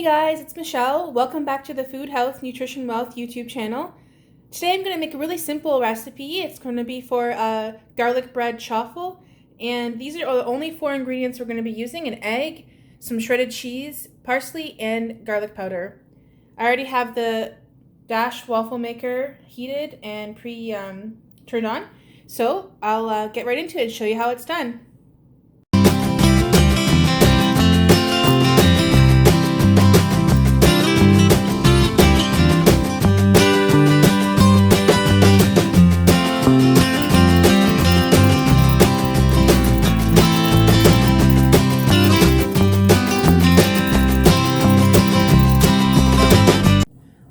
Hey guys, it's Michelle. Welcome back to the Food Health Nutrition Wealth YouTube channel. Today I'm going to make a really simple recipe. It's going to be for garlic bread chaffle, and these are the only 4 ingredients we're going to be using: an egg, some shredded cheese, parsley, and garlic powder. I already have the Dash waffle maker heated and turned on, so I'll get right into it and show you how it's done.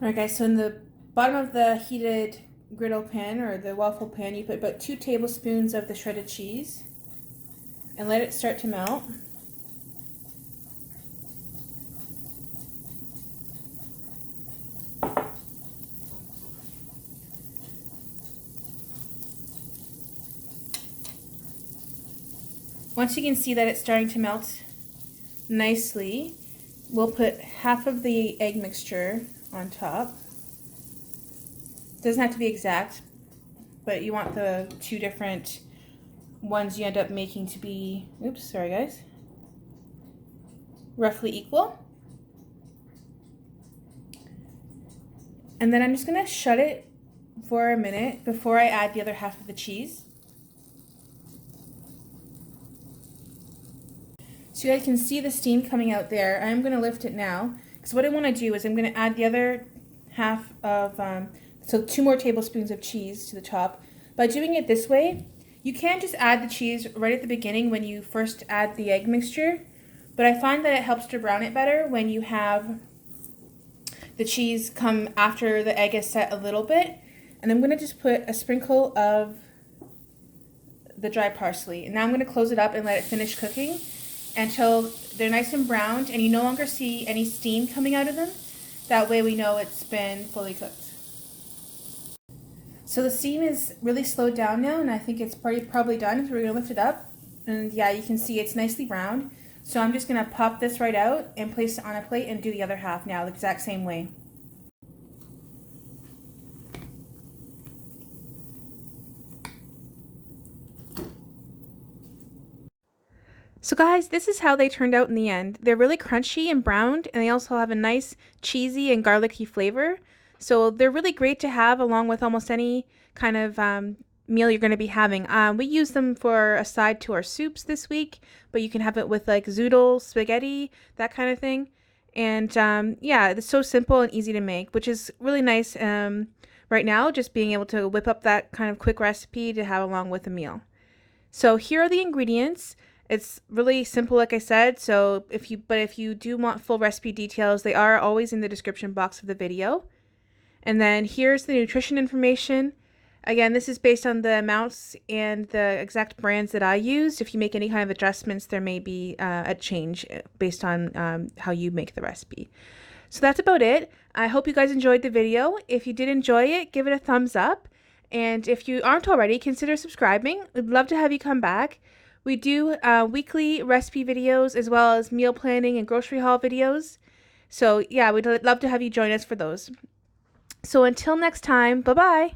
Alright guys, so in the bottom of the heated griddle pan or the waffle pan, you put about 2 tablespoons of the shredded cheese and let it start to melt. Once you can see that it's starting to melt nicely, we'll put half of the egg mixture on top. Doesn't have to be exact, but you want the 2 different ones you end up making to be, oops, sorry guys, roughly equal. And then I'm just gonna shut it for a minute before I add the other half of the cheese. So you guys can see the steam coming out there. I'm gonna lift it now, because what I want to do is I'm going to add the other half of, so 2 more tablespoons of cheese to the top. By doing it this way, you can just add the cheese right at the beginning when you first add the egg mixture, but I find that it helps to brown it better when you have the cheese come after the egg is set a little bit. And I'm going to just put a sprinkle of the dry parsley. And now I'm going to close it up and let it finish cooking until they're nice and browned and you no longer see any steam coming out of them. That way we know it's been fully cooked. So the steam is really slowed down now, and I think it's probably done. So we're going to lift it up, and yeah, you can see it's nicely browned. So I'm just going to pop this right out and place it on a plate and do the other half now the exact same way. So guys, this is how they turned out in the end. They're really crunchy and browned, and they also have a nice cheesy and garlicky flavor. So they're really great to have along with almost any kind of meal you're going to be having. We use them for a side to our soups this week, but you can have it with like zoodle, spaghetti, that kind of thing. And yeah, it's so simple and easy to make, which is really nice right now, just being able to whip up that kind of quick recipe to have along with a meal. So here are the ingredients. It's really simple, like I said, so if you do want full recipe details, they are always in the description box of the video. And then here's the nutrition information. Again, this is based on the amounts and the exact brands that I used. If you make any kind of adjustments, there may be a change based on how you make the recipe. So that's about it. I hope you guys enjoyed the video. If you did enjoy it, give it a thumbs up. And if you aren't already, consider subscribing. We'd love to have you come back. We do weekly recipe videos as well as meal planning and grocery haul videos. So yeah, we'd love to have you join us for those. So until next time, bye-bye.